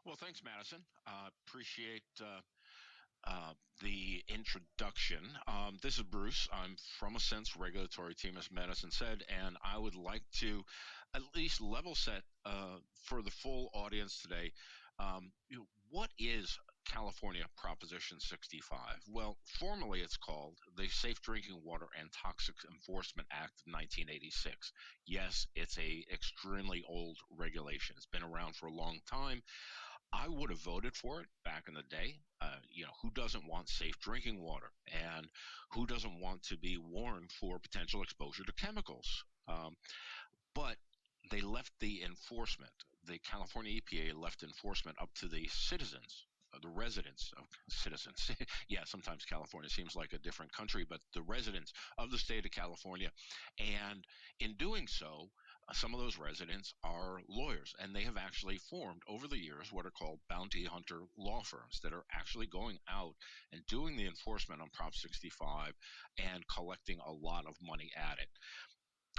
Well, thanks, Madison. Appreciate the introduction. This is Bruce. I'm from a Sense regulatory team, as Madison said, and I would like to at least level set for the full audience today. What is California Proposition 65? Well, formally it's called the Safe Drinking Water and Toxic Enforcement Act of 1986. Yes, it's a extremely old regulation. It's been around for a long time. I would have voted for it back in the day. Who doesn't want safe drinking water, and who doesn't want to be warned for potential exposure to chemicals? But they left the enforcement. The California EPA left enforcement up to the citizens, the residents of citizens. Yeah, sometimes California seems like a different country, but the residents of the state of California. And in doing so, some of those residents are lawyers, and they have actually formed over the years what are called bounty hunter law firms that are actually going out and doing the enforcement on Prop 65 and collecting a lot of money at it.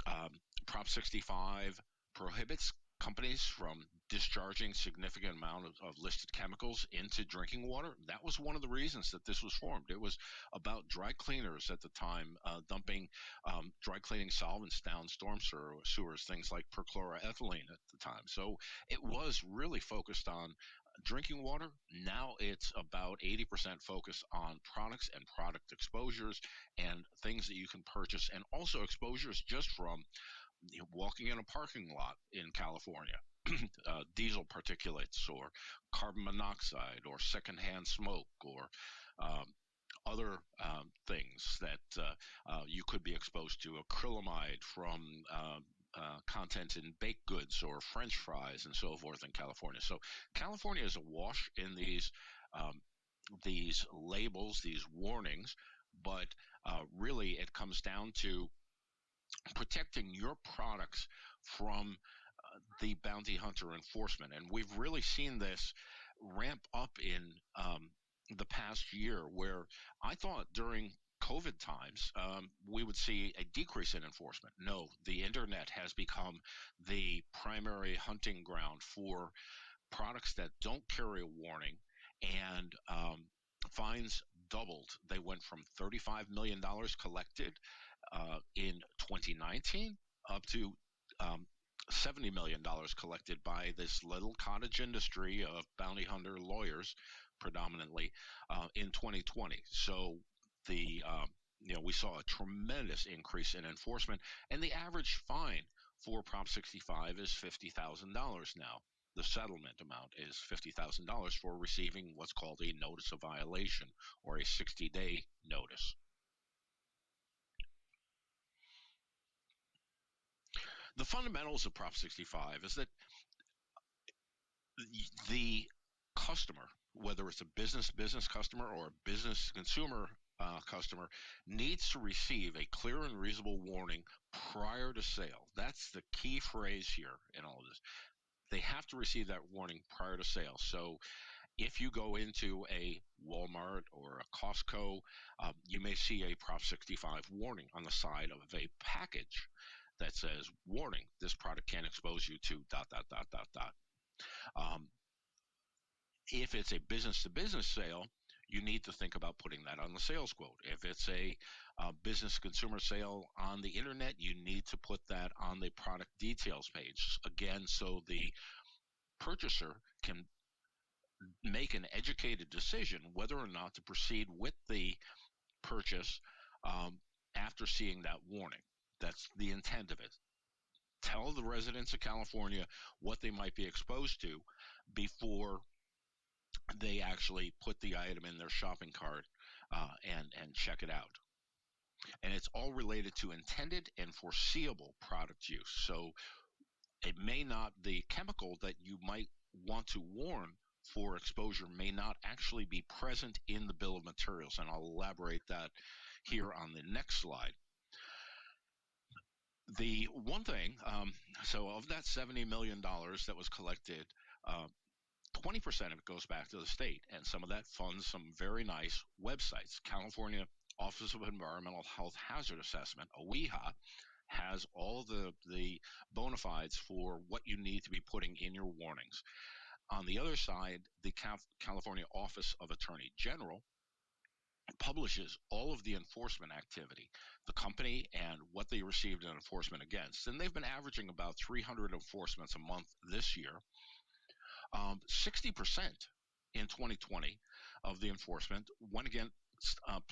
Um, Prop 65 prohibits companies from discharging significant amount of listed chemicals into drinking water. That was one of the reasons that this was formed. It was about dry cleaners at the time dumping dry cleaning solvents down storm sewers, things like perchloroethylene at the time. So it was really focused on drinking water. Now it's about 80% focused on products and product exposures and things that you can purchase, and also exposures just from walking in a parking lot in California. Diesel particulates or carbon monoxide or secondhand smoke or other things that you could be exposed to, acrylamide from content in baked goods or French fries and so forth in California. So California is awash in these labels, these warnings, but really it comes down to protecting your products from the bounty hunter enforcement. And we've really seen this ramp up in the past year, where I thought during COVID times, we would see a decrease in enforcement. No, the internet has become the primary hunting ground for products that don't carry a warning, and fines doubled. They went from $35 million collected in 2019 up to $70 million collected by this little cottage industry of bounty hunter lawyers, predominantly in 2020. So we saw a tremendous increase in enforcement, and the average fine for Prop 65 is $50,000 now. The settlement amount is $50,000 for receiving what's called a notice of violation, or a 60-day notice. The fundamentals of Prop 65 is that the customer, whether it's a business customer or a business consumer customer, needs to receive a clear and reasonable warning prior to sale. That's the key phrase here in all of this. They have to receive that warning prior to sale. So if you go into a Walmart or a Costco, you may see a Prop 65 warning on the side of a package that says, warning, this product can expose you to ... Um, if it's a business-to-business sale, you need to think about putting that on the sales quote. If it's a business-consumer sale on the internet, you need to put that on the product details page. Again, so the purchaser can make an educated decision whether or not to proceed with the purchase after seeing that warning. That's the intent of it. Tell the residents of California what they might be exposed to before they actually put the item in their shopping cart and check it out. And it's all related to intended and foreseeable product use. So it may not, the chemical that you might want to warn for exposure may not actually be present in the bill of materials. And I'll elaborate that here on the next slide. The one thing, so of that $70 million that was collected, 20% of it goes back to the state, and some of that funds some very nice websites. California Office of Environmental Health Hazard Assessment, OEHA, has all the bona fides for what you need to be putting in your warnings. On the other side, the California Office of Attorney General publishes all of the enforcement activity, the company, and what they received an enforcement against. And they've been averaging about 300 enforcements a month this year. 60% in 2020 of the enforcement went against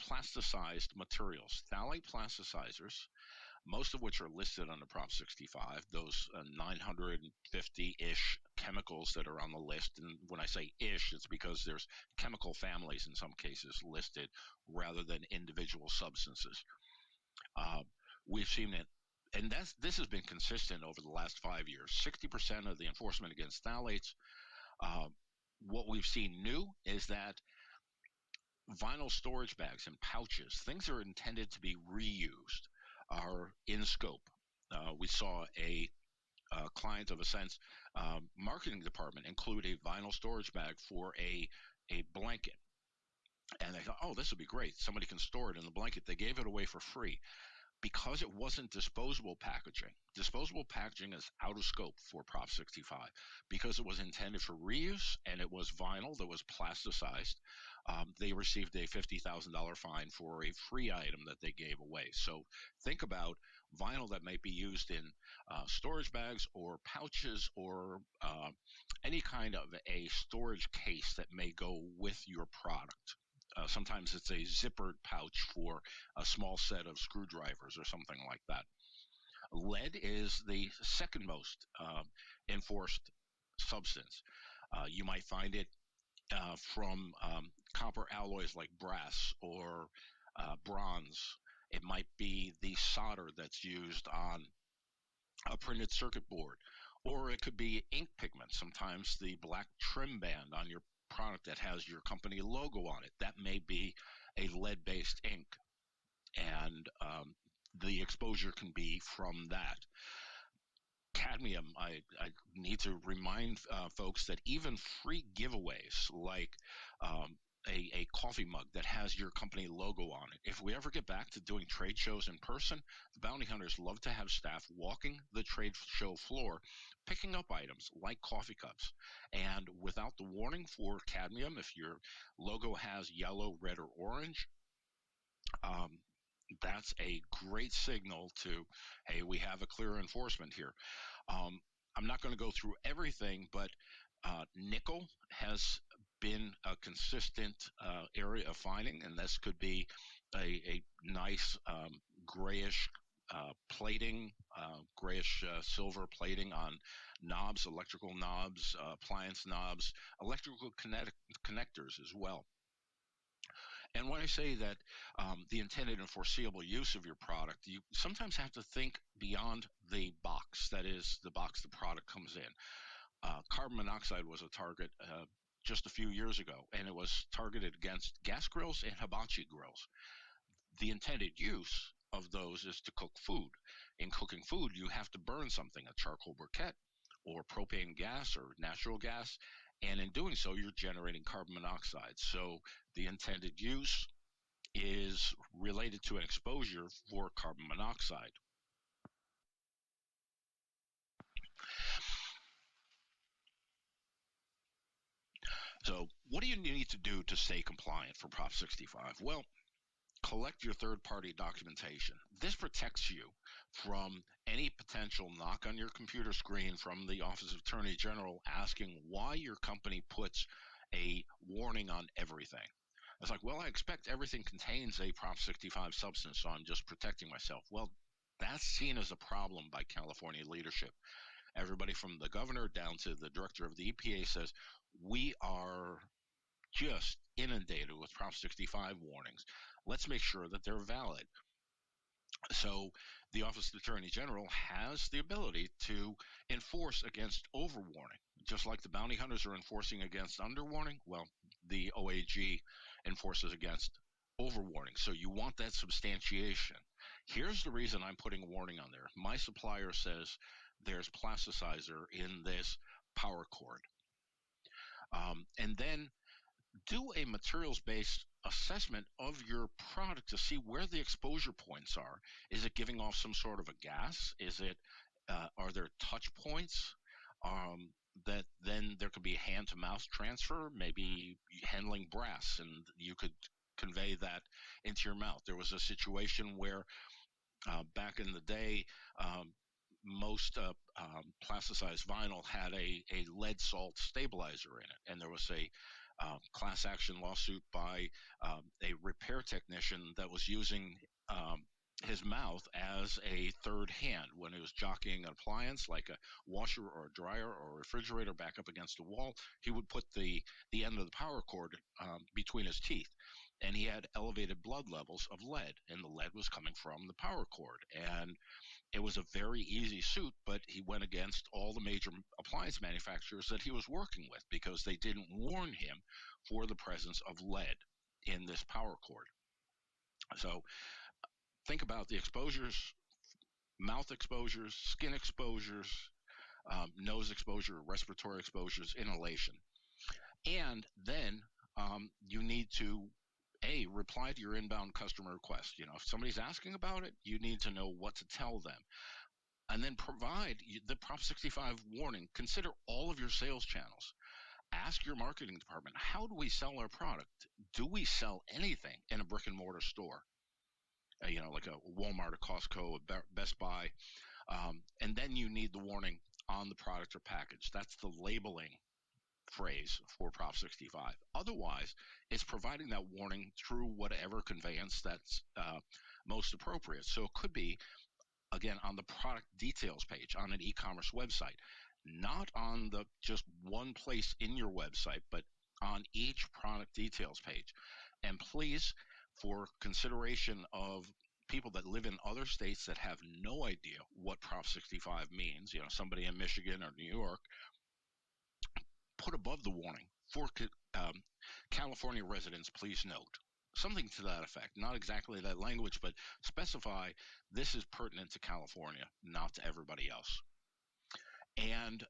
plasticized materials, phthalate plasticizers, most of which are listed under Prop 65, those 950-ish chemicals that are on the list. And when I say ish, it's because there's chemical families in some cases listed rather than individual substances. Uh, we've seen it, and this has been consistent over the last 5 years. 60% of the enforcement against phthalates. Uh, what we've seen new is that vinyl storage bags and pouches, things that are intended to be reused, are in scope. We saw a client of Ascent's marketing department include a vinyl storage bag for a blanket. And they thought, oh, this would be great. Somebody can store it in the blanket. They gave it away for free because it wasn't disposable packaging. Disposable packaging is out of scope for Prop 65 because it was intended for reuse and it was vinyl that was plasticized. They received a $50,000 fine for a free item that they gave away. So think about vinyl that might be used in storage bags or pouches or any kind of a storage case that may go with your product. Sometimes it's a zippered pouch for a small set of screwdrivers or something like that. Lead is the second most enforced substance. You might find it from copper alloys like brass or bronze. It might be the solder that's used on a printed circuit board, or it could be ink pigment. Sometimes the black trim band on your product that has your company logo on it, that may be a lead-based ink, and the exposure can be from that. Cadmium, I need to remind folks that even free giveaways like a coffee mug that has your company logo on it. If we ever get back to doing trade shows in person, the bounty hunters love to have staff walking the trade show floor, picking up items like coffee cups. And without the warning for cadmium, if your logo has yellow, red, or orange, um, that's a great signal to, hey, we have a clear enforcement here. Um, I'm not going to go through everything, but nickel has been a consistent area of finding, and this could be a nice grayish plating, grayish silver plating on knobs, electrical knobs, appliance knobs, electrical connectors as well. And when I say that the intended and foreseeable use of your product, you sometimes have to think beyond the box. That is, the box the product comes in. Carbon monoxide was a target just a few years ago, and it was targeted against gas grills and hibachi grills. The intended use of those is to cook food. In cooking food, you have to burn something, a charcoal briquette or propane gas or natural gas, and in doing so, you're generating carbon monoxide. So the intended use is related to an exposure for carbon monoxide. So, what do you need to do to stay compliant for Prop 65? Well, collect your third party documentation. This protects you from any potential knock on your computer screen from the Office of Attorney General asking why your company puts a warning on everything. It's like, well, I expect everything contains a Prop 65 substance, so I'm just protecting myself. Well, that's seen as a problem by California leadership. Everybody from the governor down to the director of the EPA says we are just inundated with Prop 65 warnings. Let's make sure that they're valid. So the Office of the Attorney General has the ability to enforce against overwarning. Just like the bounty hunters are enforcing against underwarning, well, the OAG enforces against overwarning. So you want that substantiation. Here's the reason I'm putting a warning on there. My supplier says there's plasticizer in this power cord. And then do a materials based assessment of your product to see where the exposure points are. Is it giving off some sort of a gas? Is it are there touch points? Um, that then there could be hand to mouth transfer, maybe handling brass, and you could convey that into your mouth. There was a situation where back in the day, um, most plasticized vinyl had a lead salt stabilizer in it, and there was a class action lawsuit by a repair technician that was using his mouth as a third hand when he was jockeying an appliance like a washer or a dryer or a refrigerator back up against a wall. He would put the end of the power cord between his teeth, and he had elevated blood levels of lead, and the lead was coming from the power cord. And it was a very easy suit, but he went against all the major appliance manufacturers that he was working with because they didn't warn him for the presence of lead in this power cord. So think about the exposures: mouth exposures, skin exposures, nose exposure, respiratory exposures, inhalation. And then you need to reply to your inbound customer request. You know, if somebody's asking about it, you need to know what to tell them, and then provide the Prop 65 warning. Consider all of your sales channels. Ask your marketing department, how do we sell our product? Do we sell anything in a brick and mortar store? Like a Walmart, a Costco, a Best Buy. And then you need the warning on the product or package. That's the labeling phrase for Prop 65. Otherwise, it's providing that warning through whatever conveyance that's most appropriate. So it could be, again, on the product details page on an e-commerce website, not on the just one place in your website, but on each product details page. And please, for consideration of people that live in other states that have no idea what Prop 65 means, somebody in Michigan or New York, put above the warning for California residents, please note. Something to that effect. Not exactly that language, but specify this is pertinent to California, not to everybody else. And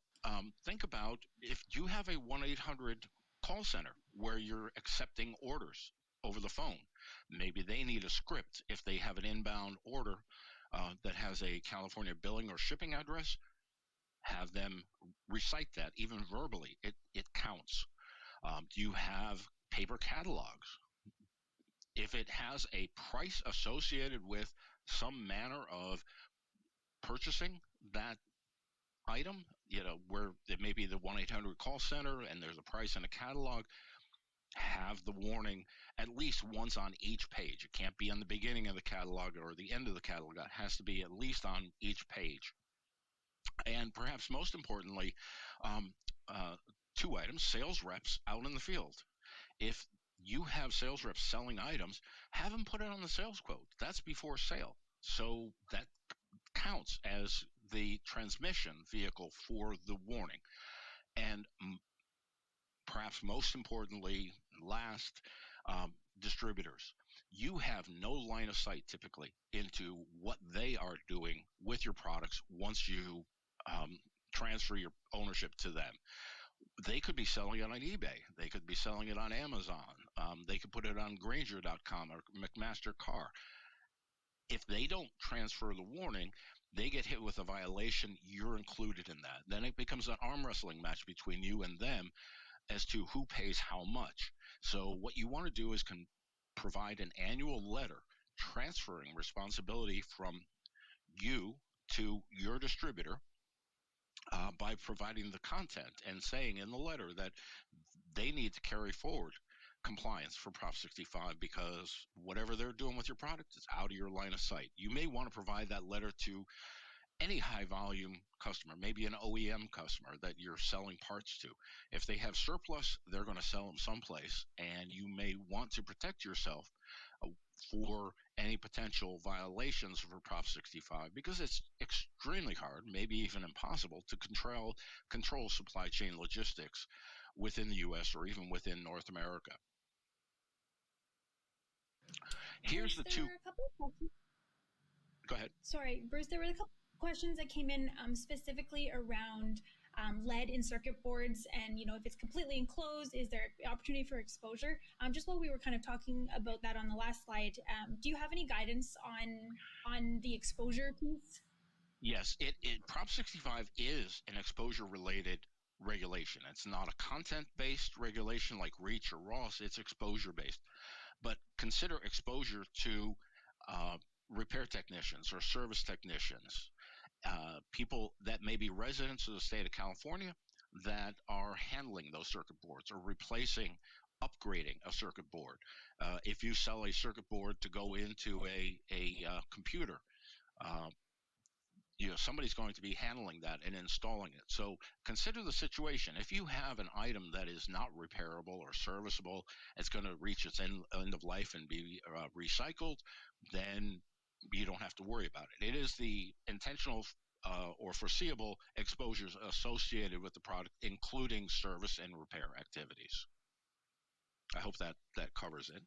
think about if you have a 1-800 call center where you're accepting orders over the phone. Maybe they need a script if they have an inbound order that has a California billing or shipping address. Have them recite that even verbally. It counts. Do you have paper catalogs? If it has a price associated with some manner of purchasing that item, where it may be the 1-800 call center and there's a price in a catalog, have the warning at least once on each page. It can't be on the beginning of the catalog or the end of the catalog. It has to be at least on each page. And perhaps most importantly, two items: sales reps out in the field. If you have sales reps selling items, have them put it on the sales quote. That's before sale. So that counts as the transmission vehicle for the warning. And perhaps most importantly, last, distributors. You have no line of sight typically into what they are doing with your products once you transfer your ownership to them. They could be selling it on eBay. They could be selling it on Amazon. They could put it on Granger.com or McMaster Car. If they don't transfer the warning, they get hit with a violation. You're included in that. Then it becomes an arm wrestling match between you and them as to who pays how much. So what you want to do is provide an annual letter transferring responsibility from you to your distributor by providing the content and saying in the letter that they need to carry forward compliance for Prop 65 because whatever they're doing with your product is out of your line of sight. You may want to provide that letter to any high volume customer, maybe an OEM customer that you're selling parts to. If they have surplus, they're going to sell them someplace, and you may want to protect yourself for any potential violations for Prop 65 because it's extremely hard, maybe even impossible, to control supply chain logistics within the U.S. or even within North America. Here's the two. A couple of questions. Go ahead. Sorry, Bruce, there were a couple of questions that came in specifically around lead in circuit boards, and if it's completely enclosed, is there opportunity for exposure? Just while we were kind of talking about that on the last slide, do you have any guidance on the exposure piece? Yes, Prop 65 is an exposure related regulation. It's not a content based regulation like REACH or ROS, it's exposure based. But consider exposure to uh, repair technicians or service technicians, people that may be residents of the state of California that are handling those circuit boards or replacing, upgrading a circuit board. If you sell a circuit board to go into a computer, uh, somebody's going to be handling that and installing it. So consider the situation. If you have an item that is not repairable or serviceable, it's going to reach its end of life and be recycled, then you don't have to worry about it. It is the intentional or foreseeable exposures associated with the product, including service and repair activities. I hope that covers it.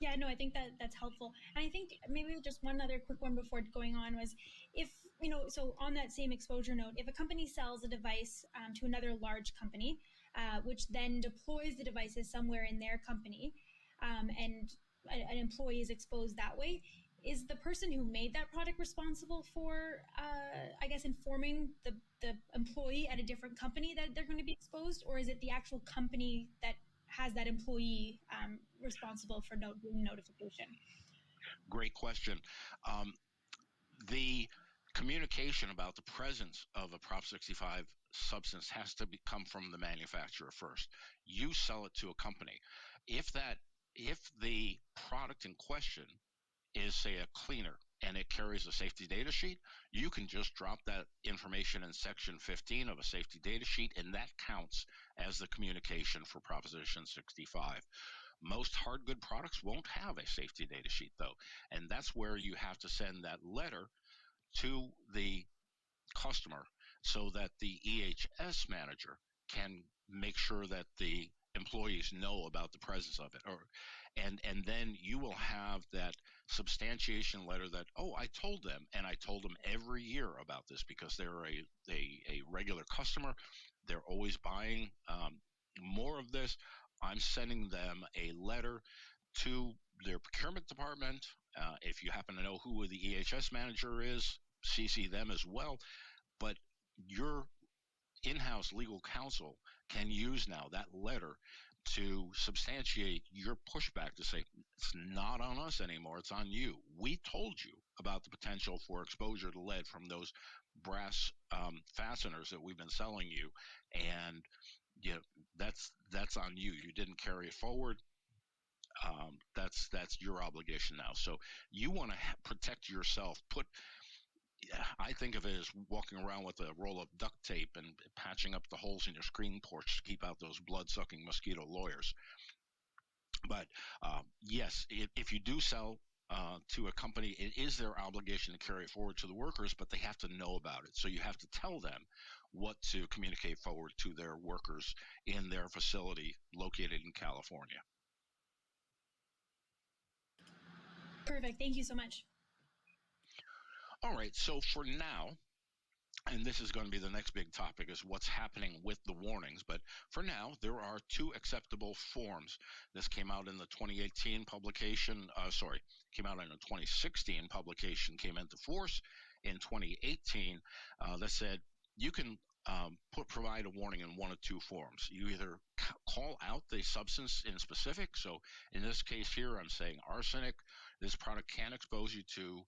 Yeah, no, I think that that's helpful. And I think maybe just one other quick one before going on was if, so on that same exposure note, if a company sells a device to another large company, which then deploys the devices somewhere in their company, and an employee is exposed that way, is the person who made that product responsible for, I guess, informing the employee at a different company that they're going to be exposed, or is it the actual company that has that employee responsible for doing notification? Great question. Um, the communication about the presence of a Prop 65 substance has to come from the manufacturer first. You sell it to a company. If that if the product in question is, say, a cleaner and it carries a safety data sheet, you can just drop that information in section 15 of a safety data sheet, and that counts as the communication for Proposition 65. Most hard good products won't have a safety data sheet, though, and that's where you have to send that letter to the customer so that the EHS manager can make sure that the employees know about the presence of it, or and then you will have that substantiation letter that, oh, I told them, and I told them every year about this because they're a regular customer. They're always buying more of this. I'm sending them a letter to their procurement department. If you happen to know who the EHS manager is, CC them as well. But your in-house legal counsel can use now that letter to substantiate your pushback to say it's not on us anymore, it's on you. We told you about the potential for exposure to lead from those brass fasteners that we've been selling you, and you know, that's on you. You didn't carry it forward. That's your obligation now. So you want to protect yourself. I think of it as walking around with a roll of duct tape and patching up the holes in your screen porch to keep out those blood-sucking mosquito lawyers. But yes, if you do sell to a company, it is their obligation to carry it forward to the workers, but they have to know about it. So you have to tell them what to communicate forward to their workers in their facility located in California. Perfect. Thank you so much. All right. So for now, and this is going to be the next big topic, is what's happening with the warnings. But for now, there are two acceptable forms. This came out in the 2018 publication, came out in the 2016 publication, came into force in 2018, that said you can provide a warning in one of two forms. You either call out the substance in specific. So in this case here, I'm saying arsenic. This product can expose you to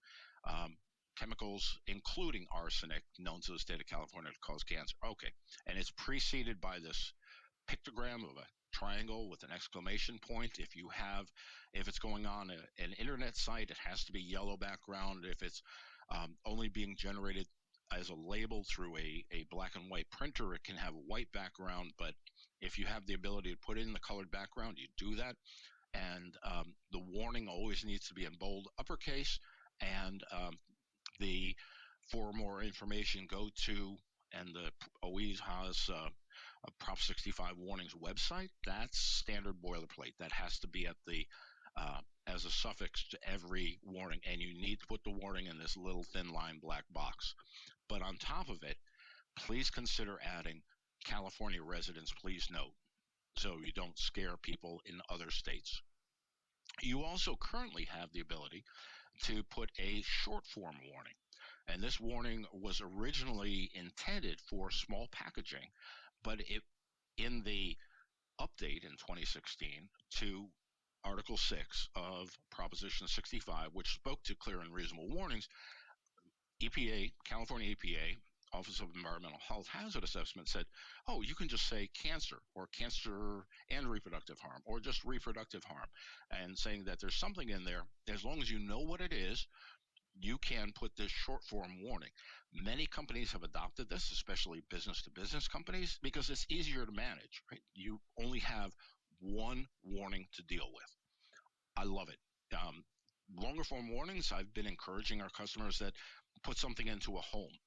chemicals, including arsenic, known to the state of California to cause cancer. Okay. And it's preceded by this pictogram of a triangle with an exclamation point. If it's going on an internet site, it has to be yellow background. If it's only being generated as a label through a black and white printer, it can have a white background. But if you have the ability to put in the colored background, you do that. And the warning always needs to be in bold uppercase. And the for more information, go to, and the always has a Prop 65 warnings website. That's standard boilerplate. That has to be at the as a suffix to every warning, and you need to put the warning in this little thin line black box. But on top of it, please consider adding California residents, please note, so you don't scare people in other states. You also currently have the ability to put a short form warning. And this warning was originally intended for small packaging, but in the update in 2016 to Article 6 of Proposition 65, which spoke to clear and reasonable warnings, EPA, California EPA, Office of Environmental Health Hazard Assessment said, oh, you can just say cancer or cancer and reproductive harm or just reproductive harm, and saying that there's something in there. As long as you know what it is, you can put this short form warning. Many companies have adopted this, especially business to business companies, because it's easier to manage, right? You only have one warning to deal with. I love it. Longer form warnings, I've been encouraging our customers that put something into a home.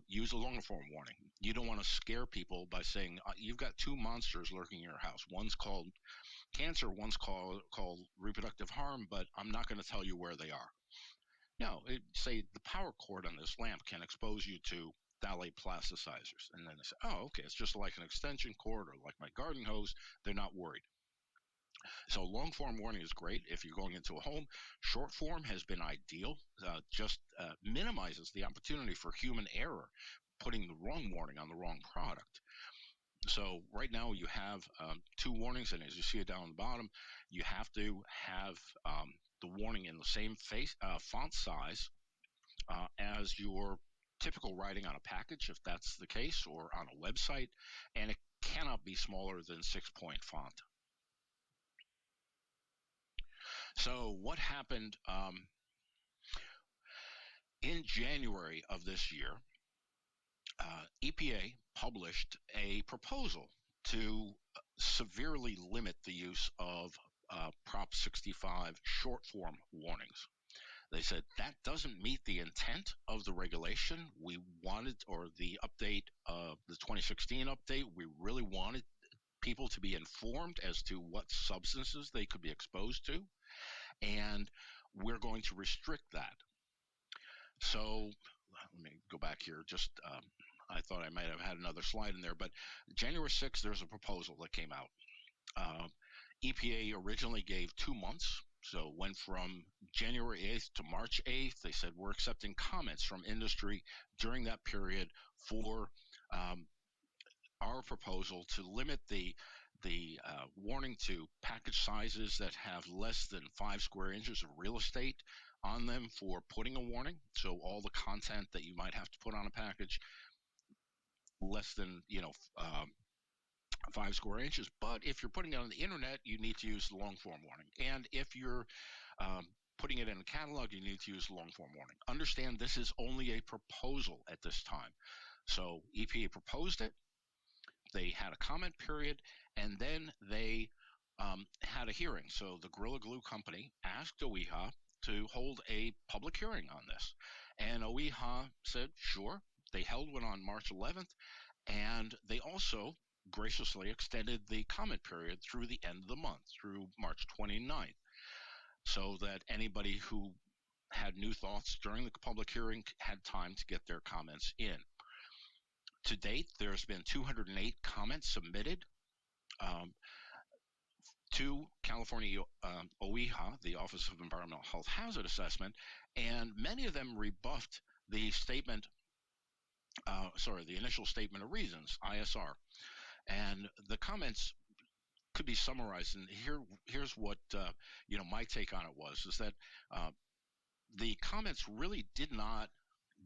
Use a longer form warning. You don't want to scare people by saying you've got two monsters lurking in your house. One's called cancer, one's called reproductive harm, but I'm not going to tell you where they are. No, say the power cord on this lamp can expose you to phthalate plasticizers. And then they say, oh, okay, it's just like an extension cord or like my garden hose. They're not worried. So long form warning is great if you're going into a home. Short form has been ideal, just minimizes the opportunity for human error, putting the wrong warning on the wrong product. So right now you have two warnings, and as you see it down the bottom, you have to have the warning in the same font size as your typical writing on a package, if that's the case, or on a website, and it cannot be smaller than 6-point font. So what happened in January of this year? EPA published a proposal to severely limit the use of Prop 65 short form warnings. They said that doesn't meet the intent of the regulation. We wanted, or the update of the 2016 update, we really wanted people to be informed as to what substances they could be exposed to, and we're going to restrict that. So let me go back here. Just I thought I might have had another slide in there, but January 6th, there's a proposal that came out. EPA originally gave 2 months, so went from January 8th to March 8th. They said we're accepting comments from industry during that period for our proposal to limit the warning to package sizes that have less than 5 square inches of real estate on them for putting a warning. So all the content that you might have to put on a package less than 5 square inches. But if you're putting it on the internet, you need to use the long form warning. And if you're putting it in a catalog, you need to use the long form warning. Understand this is only a proposal at this time. So EPA proposed it. They had a comment period, and then they had a hearing. So the Gorilla Glue company asked OEHA to hold a public hearing on this. And OEHA said, sure. They held one on March 11th, and they also graciously extended the comment period through the end of the month, through March 29th, so that anybody who had new thoughts during the public hearing had time to get their comments in. To date, there's been 208 comments submitted to California OEHA, the Office of Environmental Health Hazard Assessment, and many of them rebuffed the statement, the initial statement of reasons, ISR. And the comments could be summarized, and here's what my take on it was, is that the comments really did not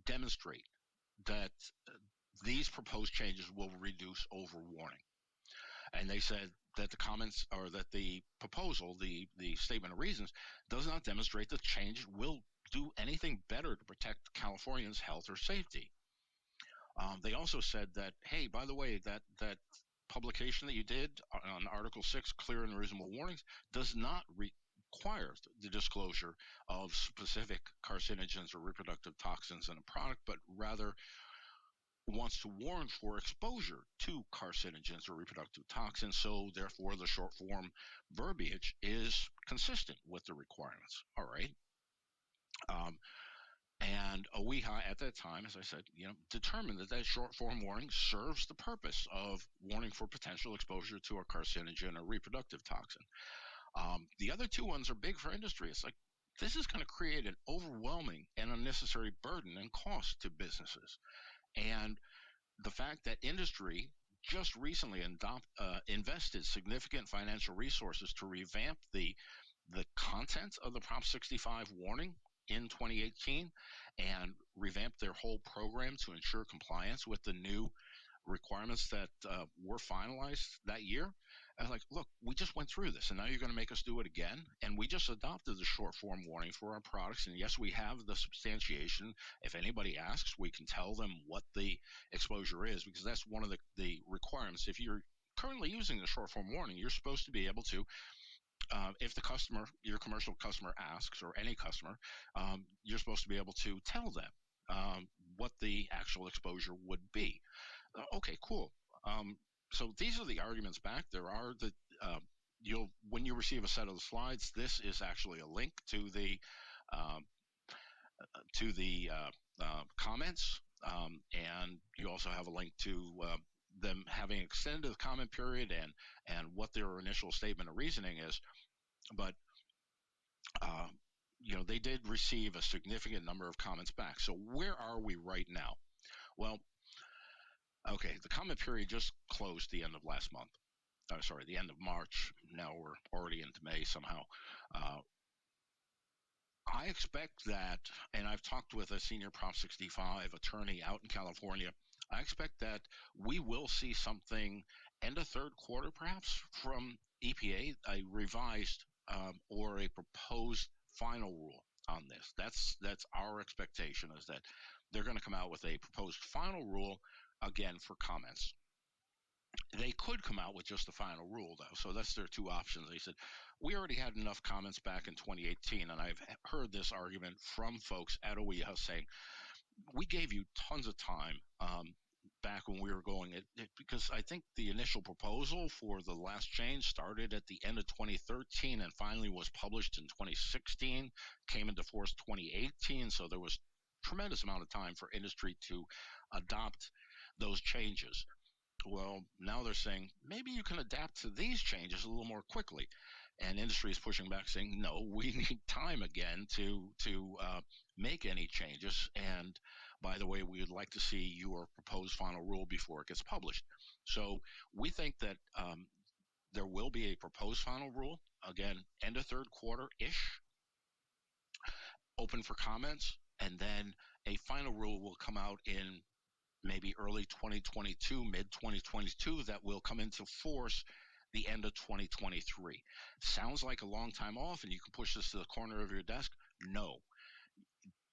demonstrate that these proposed changes will reduce overwarning. And they said that the comments, or that the proposal, the statement of reasons, does not demonstrate that change will do anything better to protect Californians' health or safety. They also said that, hey, by the way, that publication that you did on Article 6, clear and reasonable warnings, does not require the disclosure of specific carcinogens or reproductive toxins in a product, but rather wants to warn for exposure to carcinogens or reproductive toxins. So therefore, the short form verbiage is consistent with the requirements. All right. And OEHA at that time, as I said, determined that short form warning serves the purpose of warning for potential exposure to a carcinogen or reproductive toxin. The other two ones are big for industry. It's like this is going to create an overwhelming and unnecessary burden and cost to businesses. And the fact that industry just recently invested significant financial resources to revamp the content of the Prop 65 warning in 2018 and revamp their whole program to ensure compliance with the new requirements that were finalized that year. I was like, look, we just went through this, and now you're going to make us do it again. And we just adopted the short form warning for our products. And yes, we have the substantiation. If anybody asks, we can tell them what the exposure is, because that's one of the requirements. If you're currently using the short form warning, you're supposed to be able to, if the customer, your commercial customer asks, or any customer, you're supposed to be able to tell them what the actual exposure would be. Okay, cool. So these are the arguments back. There are you'll, when you receive a set of the slides, this is actually a link um, to the comments, and you also have a link to them having extended the comment period and what their initial statement of reasoning is. But uh, they did receive a significant number of comments back. So where are we right now? Well, okay, the comment period just closed the end of last month. Sorry, the end of March. Now we're already into May somehow. Uh, I expect that, and I've talked with a senior Prop 65 attorney out in California. I expect that we will see something end of third quarter, perhaps, from EPA, a revised or a proposed final rule on this. That's our expectation, is that they're going to come out with a proposed final rule, again, for comments. They could come out with just the final rule, though. So that's their two options. They said, we already had enough comments back in 2018, and I've heard this argument from folks at OEA saying, we gave you tons of time back when we were going, because I think the initial proposal for the last change started at the end of 2013 and finally was published in 2016, came into force 2018. So there was tremendous amount of time for industry to adopt those changes. Well, now they're saying maybe you can adapt to these changes a little more quickly, and industry is pushing back, saying no, we need time again to make any changes. And by the way, we would like to see your proposed final rule before it gets published. So we think that there will be a proposed final rule again, end of third quarter ish, open for comments, and then a final rule will come out in maybe early 2022, mid 2022, that will come into force the end of 2023. Sounds like a long time off, and you can push this to the corner of your desk. No,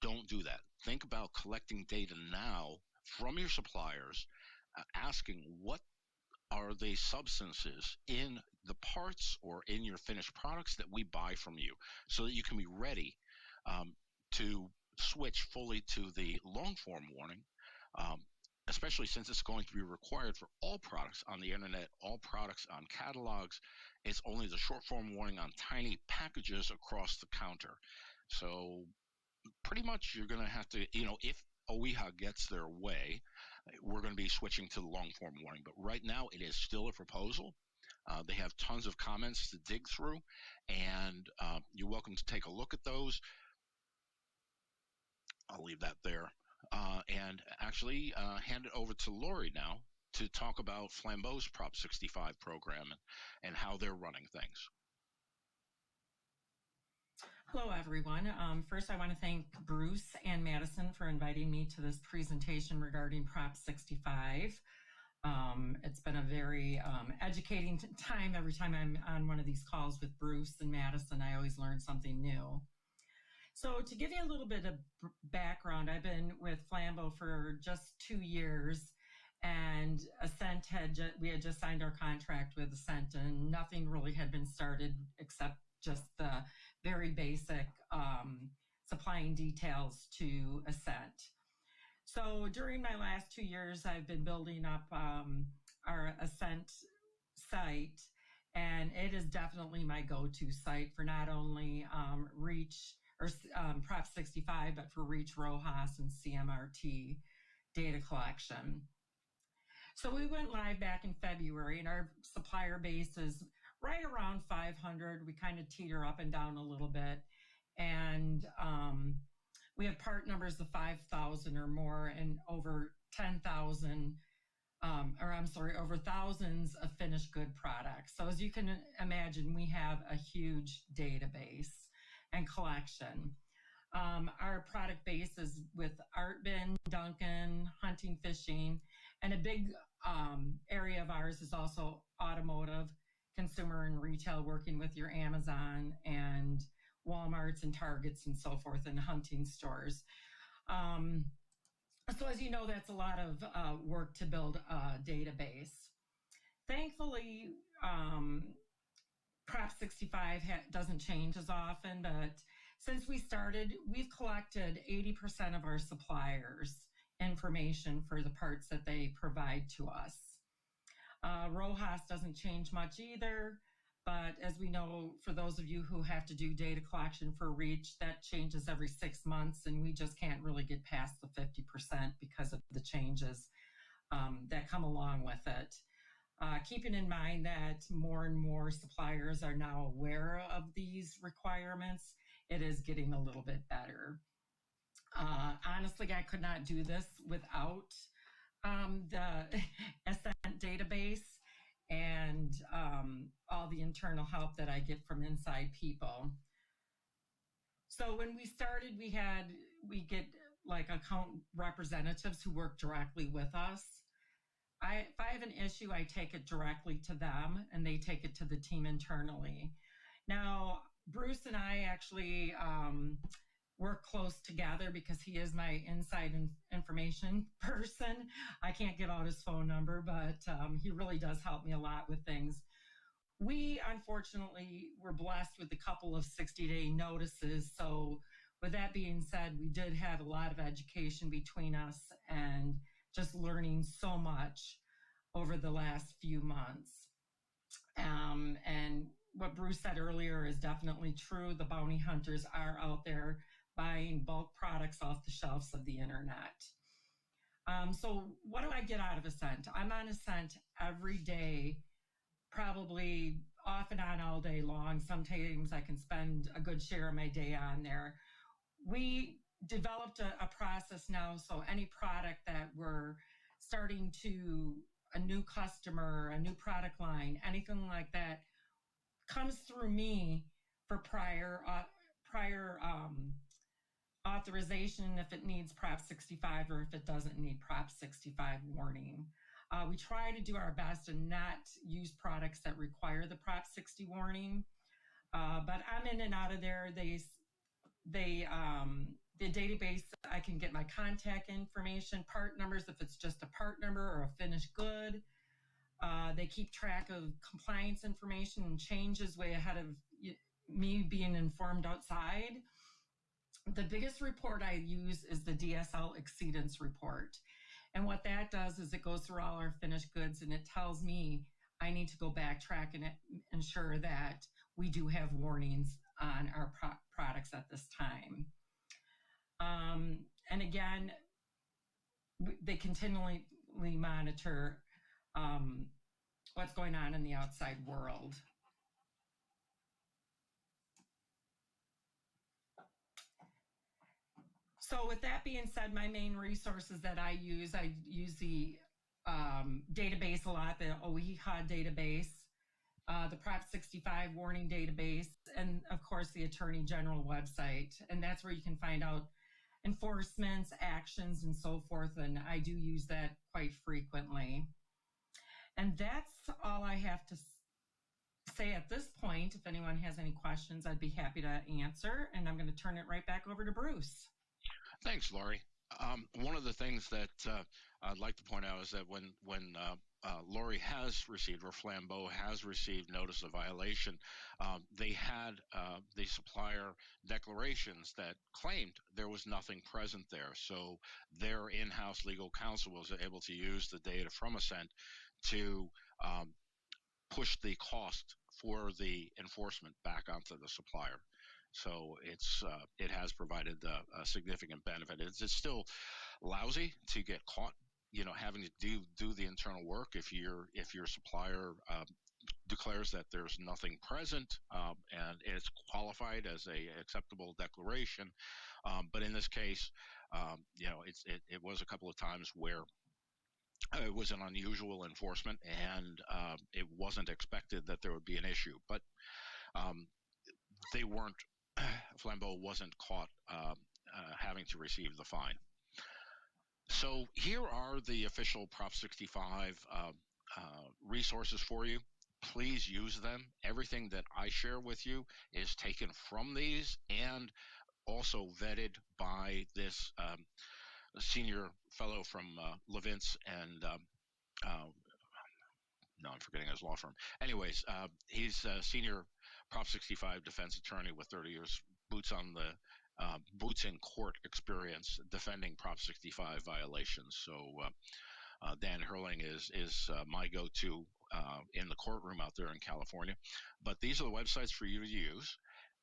don't do that. Think about collecting data now from your suppliers, asking what are the substances in the parts or in your finished products that we buy from you, so that you can be ready to switch fully to the long form warning, especially since it's going to be required for all products on the internet, all products on catalogs. It's only the short form warning on tiny packages across the counter. So pretty much you're going to have to, if OEHA gets their way, we're going to be switching to the long form warning. But right now it is still a proposal. They have tons of comments to dig through, and you're welcome to take a look at those. I'll leave that there. And actually hand it over to Lori now to talk about Flambeau's Prop 65 program and how they're running things. Hello, everyone. First, I want to thank Bruce and Madison for inviting me to this presentation regarding Prop 65. It's been a very educating time. Every time I'm on one of these calls with Bruce and Madison, I always learn something new. So to give you a little bit of background, I've been with Flambeau for just 2 years, and Ascent we had just signed our contract with Ascent, and nothing really had been started except just the very basic supplying details to Ascent. So during my last 2 years, I've been building up our Ascent site, and it is definitely my go-to site for not only REACH or Prop 65, but for REACH RoHS and CMRT data collection. So we went live back in February, and our supplier base is right around 500. We kind of teeter up and down a little bit. And we have part numbers of 5,000 or more and over 10,000, over thousands of finished good products. So as you can imagine, we have a huge database and collection. Our product base is with Art Bin, Duncan, hunting, fishing, and a big area of ours is also automotive, consumer and retail, working with your Amazon and Walmarts and Targets and so forth, and hunting stores. So as you know, that's a lot of work to build a database. Thankfully, Prop 65 doesn't change as often, but since we started, we've collected 80% of our suppliers' information for the parts that they provide to us. RoHS doesn't change much either, but as we know, for those of you who have to do data collection for REACH, that changes every 6 months, and we just can't really get past the 50% because of the changes that come along with it. Keeping in mind that more and more suppliers are now aware of these requirements, it is getting a little bit better. Honestly, I could not do this without the Ascent database and all the internal help that I get from inside people. So when we started, we get like account representatives who work directly with us. If I have an issue, I take it directly to them and they take it to the team internally. Now, Bruce and I actually work close together because he is my inside information person. I can't give out his phone number, but he really does help me a lot with things. We, unfortunately, were blessed with a couple of 60-day notices. So with that being said, we did have a lot of education between us and just learning so much over the last few months. And what Bruce said earlier is definitely true. The bounty hunters are out there buying bulk products off the shelves of the internet. So what do I get out of Ascent? I'm on Ascent every day, probably off and on all day long. Sometimes I can spend a good share of my day on there. We developed a process now, so any product that we're starting to a new customer, a new product line, anything like that comes through me for prior authorization if it needs Prop 65 or if it doesn't need Prop 65 warning. We try to do our best and not use products that require the Prop 60 warning, but I'm in and out of there. The database, I can get my contact information, part numbers, if it's just a part number or a finished good. They keep track of compliance information and changes way ahead of me being informed outside. The biggest report I use is the DSL exceedance report. And what that does is it goes through all our finished goods and it tells me I need to go backtrack and ensure that we do have warnings on our products at this time. And again, they continually monitor what's going on in the outside world. So with that being said, my main resources that I use the database a lot, the OEHA database, the Prop 65 warning database, and of course the Attorney General website. And that's where you can find out enforcements, actions, and so forth. And I do use that quite frequently. And that's all I have to say at this point. If anyone has any questions, I'd be happy to answer. And I'm going to turn it right back over to Bruce. Thanks, Lori. One of the things that I'd like to point out is that when Lori has received, or Flambeau has received notice of violation, they had the supplier declarations that claimed there was nothing present there. So their in-house legal counsel was able to use the data from Ascent to push the cost for the enforcement back onto the supplier. So it has provided a significant benefit. It's still lousy to get caught, having to do the internal work if your supplier declares that there's nothing present, and it's qualified as a acceptable declaration. But in this case, it was a couple of times where it was an unusual enforcement, and it wasn't expected that there would be an issue. But um, they weren't. Flambeau wasn't caught having to receive the fine. So here are the official Prop 65 resources for you. Please use them. Everything that I share with you is taken from these and also vetted by this senior fellow from Levintz and no, I'm forgetting his law firm. Anyways, he's a senior Prop 65 defense attorney with 30 years boots in court experience defending Prop 65 violations. So Dan Hurling is my go-to in the courtroom out there in California. But these are the websites for you to use.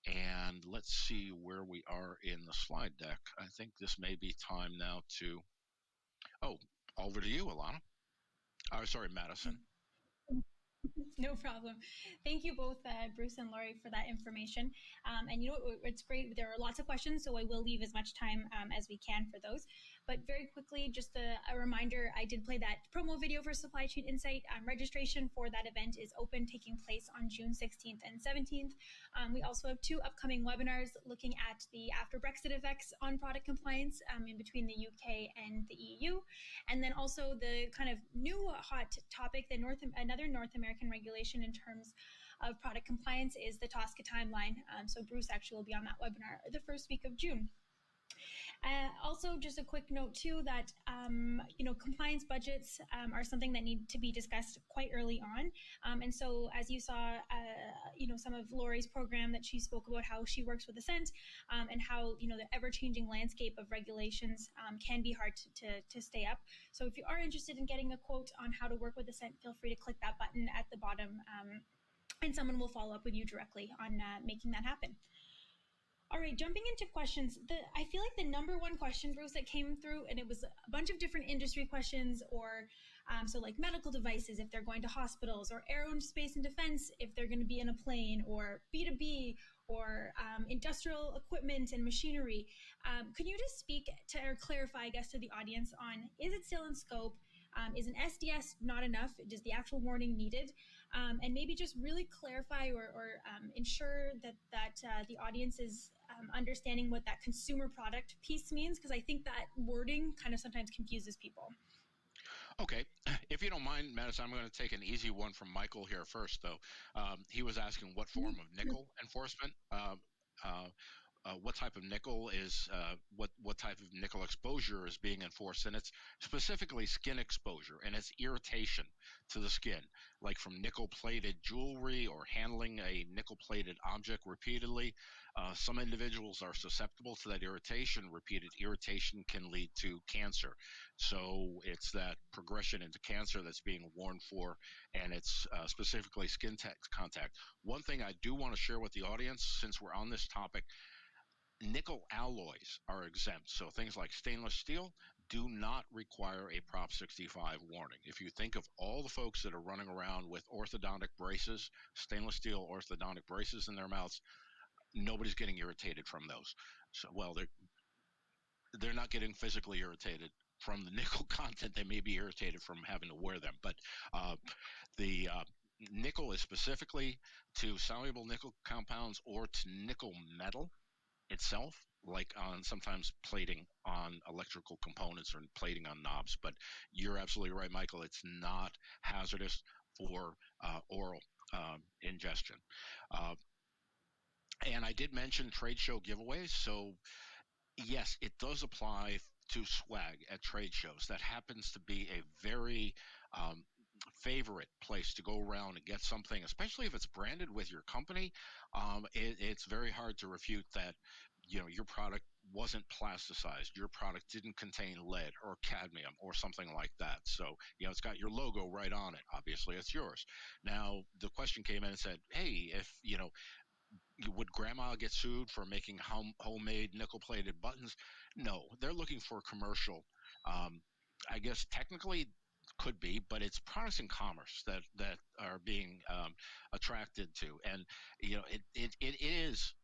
And let's see where we are in the slide deck. I think this may be time now to. Oh, over to you, Alana. Oh, sorry, Madison. No problem. Thank you both, Bruce and Laurie, for that information. And you know what, it's great. There are lots of questions, so I will leave as much time as we can for those. But very quickly, just a reminder, I did play that promo video for Supply Chain Insight. Registration for that event is open, taking place on June 16th and 17th. We also have 2 upcoming webinars looking at the after Brexit effects on product compliance in between the UK and the EU. And then also the kind of new hot topic, another North American regulation in terms of product compliance is the TSCA timeline. So Bruce actually will be on that webinar the first week of June. Also, just a quick note too that compliance budgets are something that need to be discussed quite early on. And so, as you saw, some of Laurie's program that she spoke about how she works with Ascent and how the ever-changing landscape of regulations can be hard to stay up. So, if you are interested in getting a quote on how to work with Ascent, feel free to click that button at the bottom, and someone will follow up with you directly on making that happen. All right, jumping into questions, I feel like the number one question, Bruce, that came through, and it was a bunch of different industry questions, or so like medical devices, if they're going to hospitals, or aerospace and defense, if they're going to be in a plane, or B2B, or industrial equipment and machinery. Can you just speak to or clarify, I guess, to the audience on, is it still in scope? Is an SDS not enough? Is the actual warning needed? And maybe just really clarify or ensure that the audience is understanding what that consumer product piece means, because I think that wording kind of sometimes confuses people. Okay, if you don't mind, Madison, I'm going to take an easy one from Michael here first, though. He was asking what form of nickel enforcement. What type of nickel is what type of nickel exposure is being enforced, and it's specifically skin exposure, and it's irritation to the skin, like from nickel-plated jewelry or handling a nickel-plated object repeatedly. Some individuals are susceptible to that irritation. Repeated irritation can lead to cancer. So it's that progression into cancer that's being warned for, and it's specifically skin contact. One thing I do want to share with the audience, since we're on this topic, nickel alloys are exempt. So things like stainless steel do not require a Prop 65 warning. If you think of all the folks that are running around with orthodontic braces, stainless steel orthodontic braces in their mouths, nobody's getting irritated from those. So, well, they're not getting physically irritated from the nickel content. They may be irritated from having to wear them. But the nickel is specifically to soluble nickel compounds or to nickel metal itself, like on sometimes plating on electrical components or plating on knobs. But you're absolutely right, Michael. It's not hazardous for oral ingestion. And I did mention trade show giveaways. So yes, it does apply to swag at trade shows. That happens to be a very favorite place to go around and get something, especially if it's branded with your company. It's very hard to refute that, your product wasn't plasticized, your product didn't contain lead or cadmium or something like that. So, it's got your logo right on it. Obviously, it's yours. Now, the question came in and said, hey, if, would grandma get sued for making homemade nickel-plated buttons? No, they're looking for commercial. I guess technically could be, but it's products in commerce that are being attracted to, and it is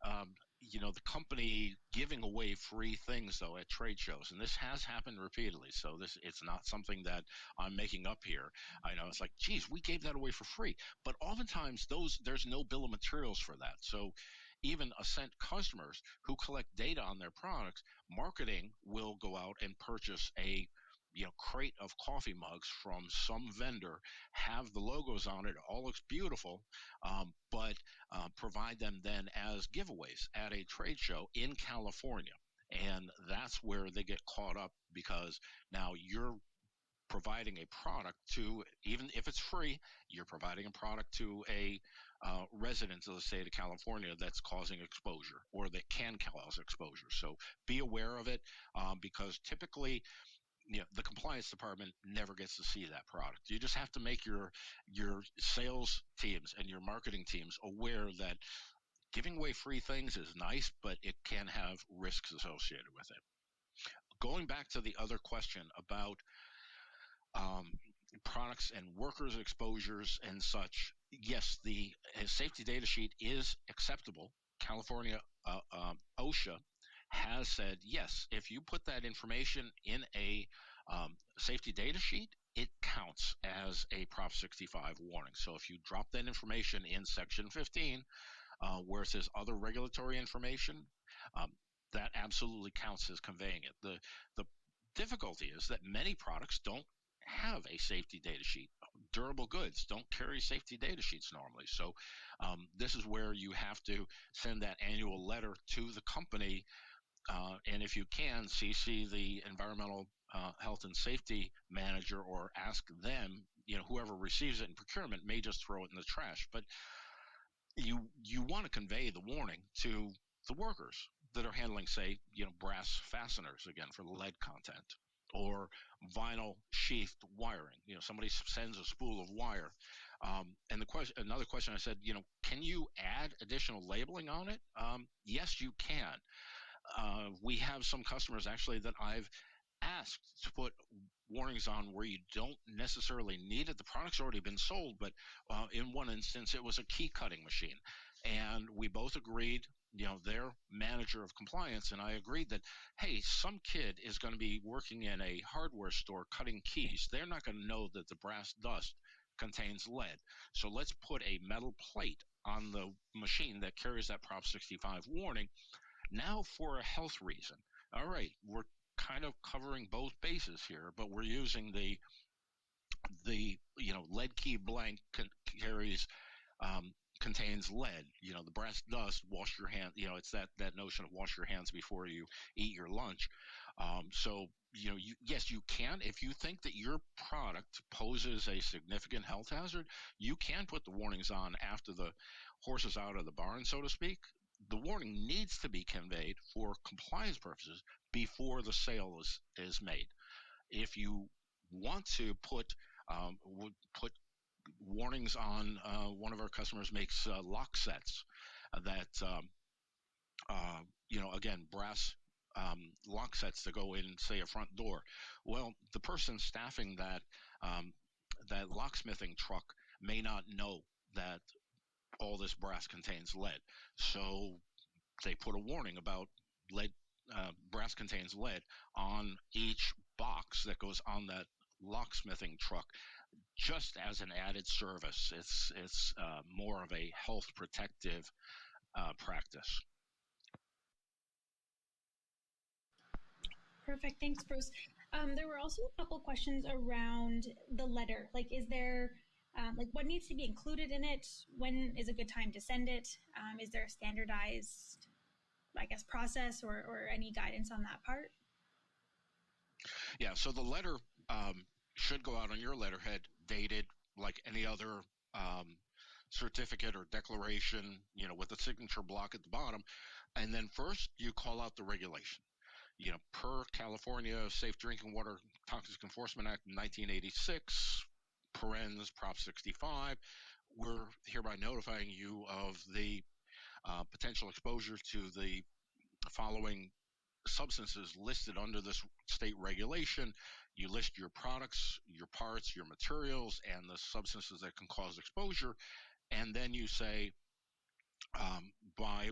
the company giving away free things though at trade shows, and this has happened repeatedly. So it's not something that I'm making up here. I know it's like, geez, we gave that away for free, but oftentimes there's no bill of materials for that. So even Ascent customers who collect data on their products, marketing will go out and purchase a crate of coffee mugs from some vendor, have the logos on it, it all looks beautiful, but provide them then as giveaways at a trade show in California. And that's where they get caught up, because now you're providing a product to, even if it's free, you're providing a product to a resident of the state of California that's causing exposure, or that can cause exposure. So be aware of it, because typically the compliance department never gets to see that product. You just have to make your sales teams and your marketing teams aware that giving away free things is nice, but it can have risks associated with it. Going back to the other question about um, products and workers exposures and such, yes, the safety data sheet is acceptable. California OSHA has said, yes, if you put that information in a safety data sheet, it counts as a Prop 65 warning. So if you drop that information in Section 15, where it says other regulatory information, um, that absolutely counts as conveying it. The difficulty is that many products don't have a safety data sheet. Durable goods don't carry safety data sheets normally. So this is where you have to send that annual letter to the company, and if you can, CC the environmental health and safety manager, or ask them. Whoever receives it in procurement may just throw it in the trash, but you want to convey the warning to the workers that are handling, say, brass fasteners, again, for the lead content, or vinyl sheathed wiring. Somebody sends a spool of wire, and another question I said, can you add additional labeling on it? Yes, you can. We have some customers actually that I've asked to put warnings on where you don't necessarily need it. The product's already been sold, but in one instance, it was a key cutting machine. And we both agreed, their manager of compliance and I agreed that, hey, some kid is going to be working in a hardware store cutting keys. They're not going to know that the brass dust contains lead. So let's put a metal plate on the machine that carries that Prop 65 warning. Now, for a health reason, all right, we're kind of covering both bases here, but we're using the lead key blank carries contains lead. The brass dust, wash your hands. It's that notion of wash your hands before you eat your lunch. So yes, you can. If you think that your product poses a significant health hazard, you can put the warnings on after the horse is out of the barn, so to speak. The warning needs to be conveyed for compliance purposes before the sale is made. If you want to put warnings on, one of our customers makes lock sets that again, brass lock sets that go in, say, a front door. Well, the person staffing that locksmithing truck may not know that all this brass contains lead. So they put a warning about lead, brass contains lead on each box that goes on that locksmithing truck, just as an added service. It's more of a health protective practice. Perfect. Thanks, Bruce. There were also a couple questions around the letter. Like, is there, what needs to be included in it? When is a good time to send it? Is there a standardized, process or any guidance on that part? Yeah, so the letter should go out on your letterhead, dated like any other certificate or declaration, with a signature block at the bottom. And then first you call out the regulation. Per California Safe Drinking Water Toxic Enforcement Act 1986, parens Prop 65, we're hereby notifying you of the potential exposure to the following substances listed under this state regulation. You list your products, your parts, your materials, and the substances that can cause exposure. And then you say, by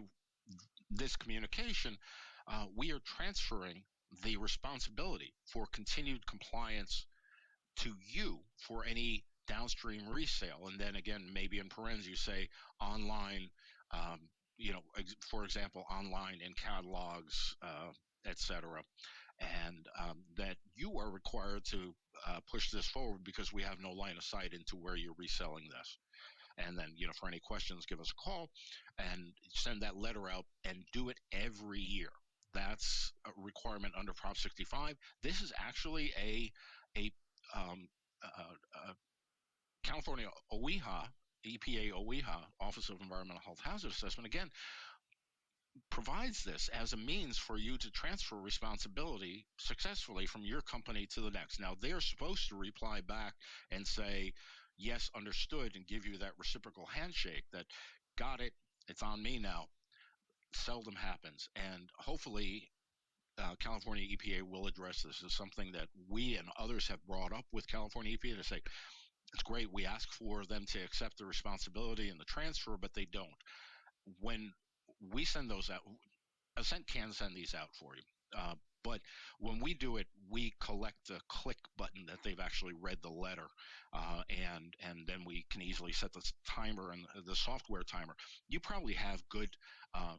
this communication, we are transferring the responsibility for continued compliance to you for any downstream resale. And then again, maybe in parentheses, you say online, um, for example, online in catalogs, etc. And that you are required to push this forward because we have no line of sight into where you're reselling this. And then, for any questions, give us a call and send that letter out, and do it every year. That's a requirement under Prop 65. This is actually a um, California OEHA, EPA OEHA, Office of Environmental Health Hazard Assessment, again, provides this as a means for you to transfer responsibility successfully from your company to the next. Now, they're supposed to reply back and say, yes, understood, and give you that reciprocal handshake that, got it, it's on me now. Seldom happens. And hopefully, California EPA will address this as something that we and others have brought up with California EPA to say, it's great, we ask for them to accept the responsibility and the transfer, but they don't. When we send those out, Ascent can send these out for you. But when we do it, we collect a click button that they've actually read the letter, and then we can easily set the timer and the software timer. You probably have good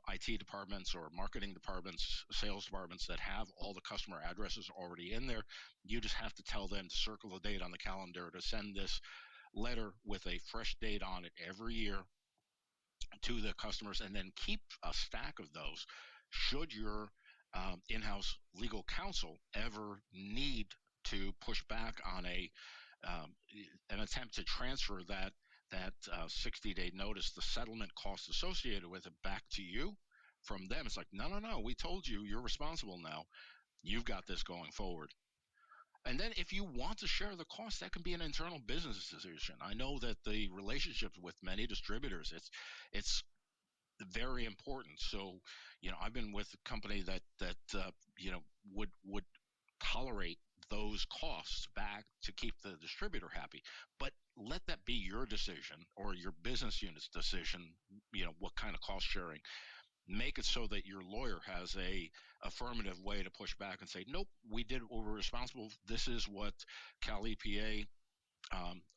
IT departments or marketing departments, sales departments that have all the customer addresses already in there. You just have to tell them to circle the date on the calendar to send this letter with a fresh date on it every year to the customers, and then keep a stack of those should your in-house legal counsel ever need to push back on an attempt to transfer that 60-day notice, the settlement costs associated with it, back to you from them. It's like, no, we told you, you're responsible now. You've got this going forward. And then if you want to share the cost, that can be an internal business decision. I know that the relationships with many distributors, it's very important. So, I've been with a company that would tolerate those costs back to keep the distributor happy. But let that be your decision or your business unit's decision, what kind of cost sharing. Make it so that your lawyer has a affirmative way to push back and say, nope, we did what we're responsible. This is what Cal EPA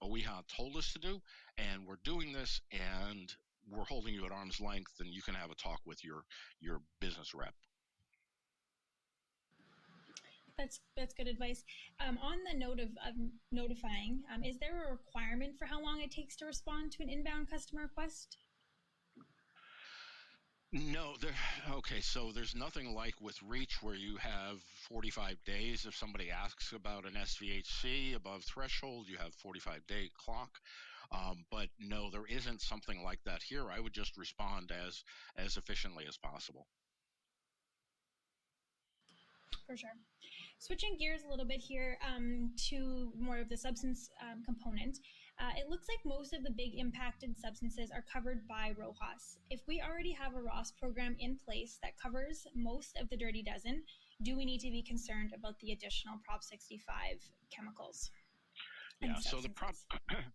OEHA told us to do, and we're doing this, and we're holding you at arm's length, and you can have a talk with your business rep. That's good advice. On the note of notifying, is there a requirement for how long it takes to respond to an inbound customer request? No, okay, so there's nothing like with REACH where you have 45 days. If somebody asks about an SVHC above threshold, you have 45-day clock. But no, there isn't something like that here. I would just respond as efficiently as possible. For sure. Switching gears a little bit here to more of the substance component, it looks like most of the big impacted substances are covered by RoHS. If we already have a ROS program in place that covers most of the dirty dozen, do we need to be concerned about the additional Prop 65 chemicals? Yeah, so the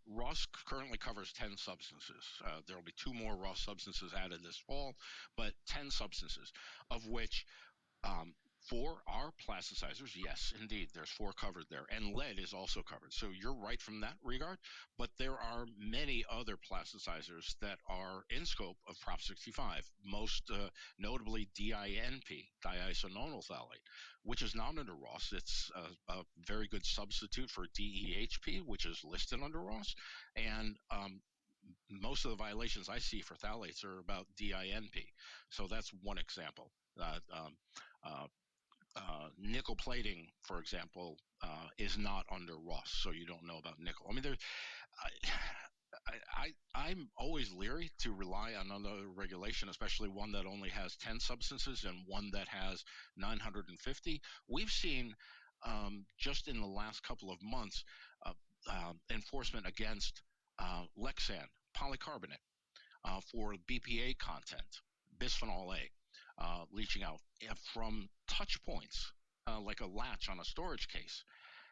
ROS currently covers 10 substances. There will be 2 more ROS substances added this fall, but 10 substances, of which 4 are plasticizers. Yes, indeed, there's 4 covered there, and lead is also covered. So you're right from that regard, but there are many other plasticizers that are in scope of Prop 65, most notably DINP, diisononyl phthalate, which is not under ROS. It's a very good substitute for DEHP, which is listed under ROS, and most of the violations I see for phthalates are about DINP. So that's one example. Nickel plating, for example, is not under ROS, so you don't know about nickel. I mean, I'm always leery to rely on another regulation, especially one that only has 10 substances and one that has 950. We've seen just in the last couple of months enforcement against Lexan polycarbonate for BPA content, bisphenol A. Leaching out from touch points, like a latch on a storage case.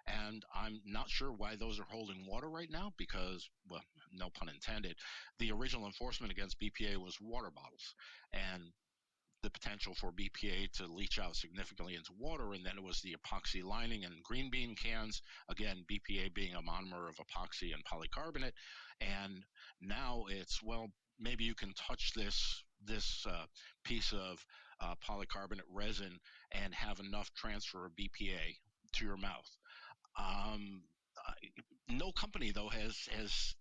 And I'm not sure why those are holding water right now because, well, no pun intended, the original enforcement against BPA was water bottles. And the potential for BPA to leach out significantly into water, and then it was the epoxy lining and green bean cans. Again, BPA being a monomer of epoxy and polycarbonate, and now it's, well, maybe you can touch this piece of polycarbonate resin and have enough transfer of BPA to your mouth. Um, no company though has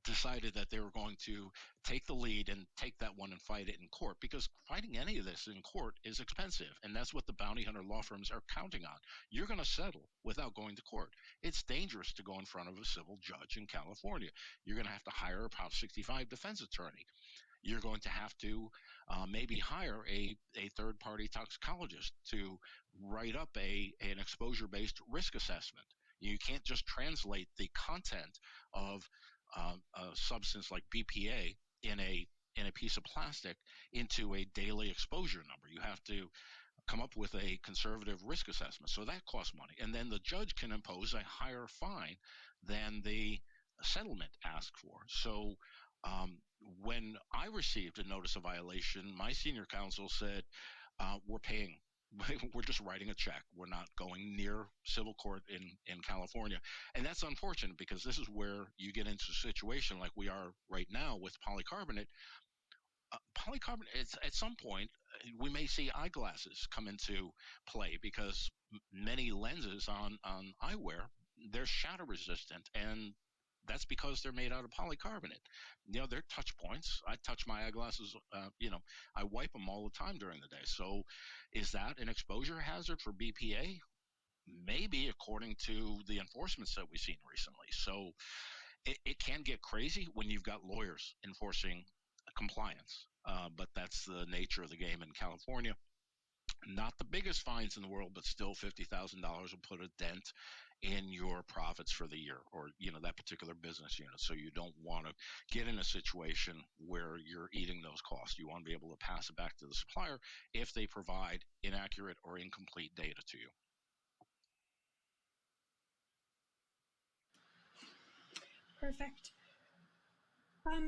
decided that they were going to take the lead and take that one and fight it in court, because fighting any of this in court is expensive, and that's what the bounty hunter law firms are counting on. You're going to settle without going to court. It's dangerous to go in front of a civil judge in California. You're going to have to hire a Prop 65 defense attorney. You're going to have to maybe hire a third party toxicologist to write up an exposure based risk assessment. You can't just translate the content of a substance like BPA in a piece of plastic into a daily exposure number. You have to come up with a conservative risk assessment. So that costs money. And then the judge can impose a higher fine than the settlement asked for. So um, when I received a notice of violation, my senior counsel said, we're paying. We're just writing a check. We're not going near civil court in California. And that's unfortunate, because this is where you get into a situation like we are right now with polycarbonate. Polycarbonate, at some point, we may see eyeglasses come into play, because many lenses on eyewear, they're shatter resistant, and that's because they're made out of polycarbonate. They're touch points. I touch my eyeglasses. I wipe them all the time during the day. So, is that an exposure hazard for BPA? Maybe, according to the enforcements that we've seen recently. So, it can get crazy when you've got lawyers enforcing compliance. But that's the nature of the game in California. Not the biggest fines in the world, but still $50,000 will put a dent in your profits for the year, or that particular business unit. So you don't want to get in a situation where you're eating those costs. You want to be able to pass it back to the supplier if they provide inaccurate or incomplete data to you. Perfect.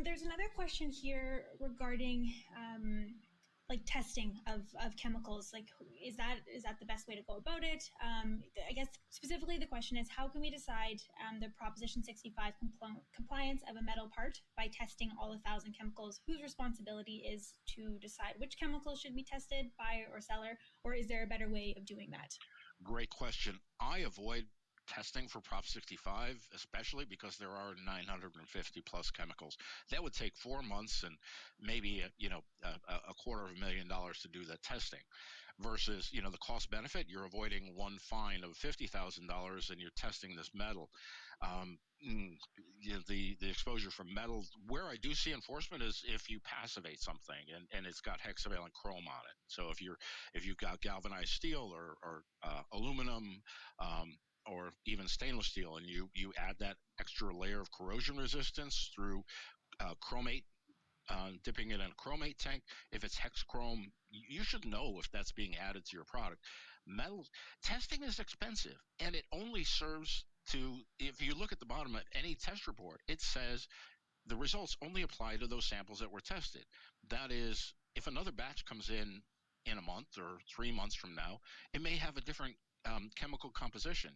There's another question here regarding like testing of chemicals. Like, is that the best way to go about it? I guess specifically the question is, how can we decide the Proposition 65 compliance of a metal part by testing all 1,000 chemicals? Whose responsibility is to decide which chemicals should be tested, buyer or seller, or is there a better way of doing that? Great question. I avoid testing for Prop 65, especially because there are 950 plus chemicals. That would take 4 months and maybe a $250,000 to do the testing. Versus the cost benefit, you're avoiding one fine of $50,000 and you're testing this metal. The exposure from metal, where I do see enforcement is if you passivate something and it's got hexavalent chrome on it. So if you've got galvanized steel or aluminum, or even stainless steel, and you add that extra layer of corrosion resistance through chromate, dipping it in a chromate tank. If it's hex chrome, you should know if that's being added to your product. Metal testing is expensive, and it only serves to, if you look at the bottom of any test report, it says the results only apply to those samples that were tested. That is, if another batch comes in a month or 3 months from now, it may have a different chemical composition.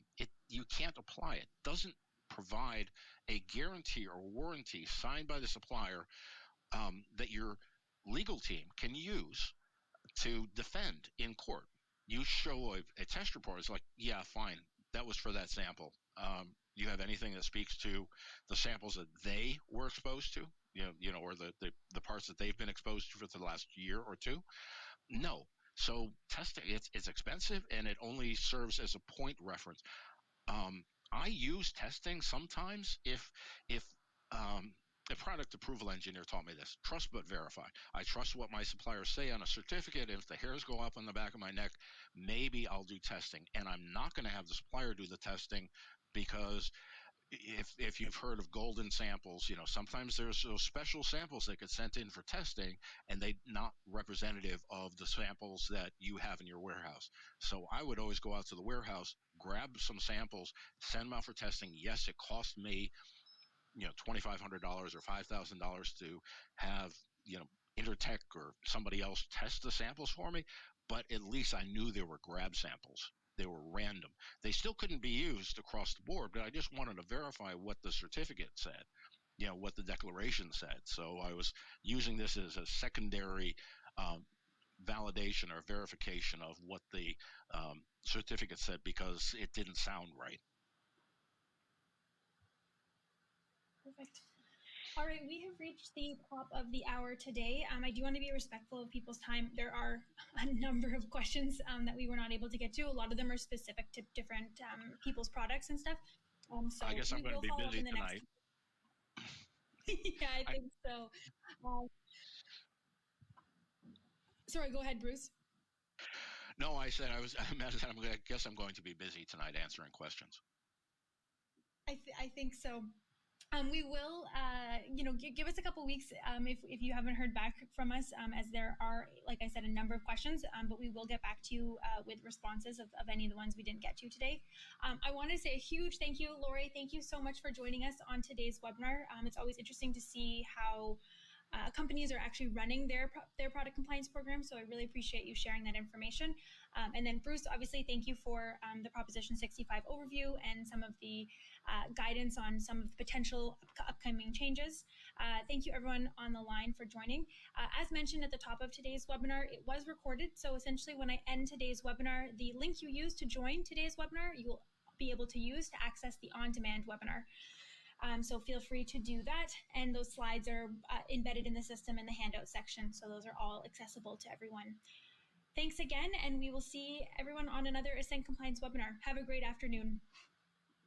You can't apply it. Doesn't provide a guarantee or warranty signed by the supplier that your legal team can use to defend in court. You show a test report. It's like, yeah, fine, that was for that sample. You have anything that speaks to the samples that they were exposed to, or the parts that they've been exposed to for the last year or two? No. So testing, it's expensive, and it only serves as a point reference. I use testing sometimes if a product approval engineer taught me this: trust but verify. I trust what my suppliers say on a certificate. If the hairs go up on the back of my neck, maybe I'll do testing, and I'm not going to have the supplier do the testing, because if you've heard of golden samples, sometimes there's those special samples that get sent in for testing, and they not representative of the samples that you have in your warehouse. So I would always go out to the warehouse, grab some samples, send them out for testing. Yes, it cost me $2,500 or $5,000 to have Intertech or somebody else test the samples for me, but at least I knew they were grab samples. They were random. They still couldn't be used across the board, but I just wanted to verify what the certificate said, what the declaration said. So I was using this as a secondary um, validation or verification of what the certificate said, because it didn't sound right. Perfect. All right, we have reached the top of the hour today. I do want to be respectful of people's time. There are a number of questions that we were not able to get to. A lot of them are specific to different people's products and stuff. So I guess I'm going to be busy tonight. Yeah, I think so. Sorry, go ahead, Bruce. No, I said I guess I'm going to be busy tonight answering questions. I think so. We will, give us a couple weeks if you haven't heard back from us, as there are, like I said, a number of questions, but we will get back to you with responses of any of the ones we didn't get to today. I want to say a huge thank you, Lori. Thank you so much for joining us on today's webinar. It's always interesting to see how companies are actually running their product compliance program. So I really appreciate you sharing that information. And then Bruce, obviously, thank you for the Proposition 65 overview and some of the guidance on some of the potential upcoming changes. Thank you everyone on the line for joining. As mentioned at the top of today's webinar, it was recorded. So essentially when I end today's webinar, the link you use to join today's webinar, you will be able to use to access the on-demand webinar. So feel free to do that. And those slides are embedded in the system in the handout section. So those are all accessible to everyone. Thanks again, and we will see everyone on another Ascent Compliance webinar. Have a great afternoon.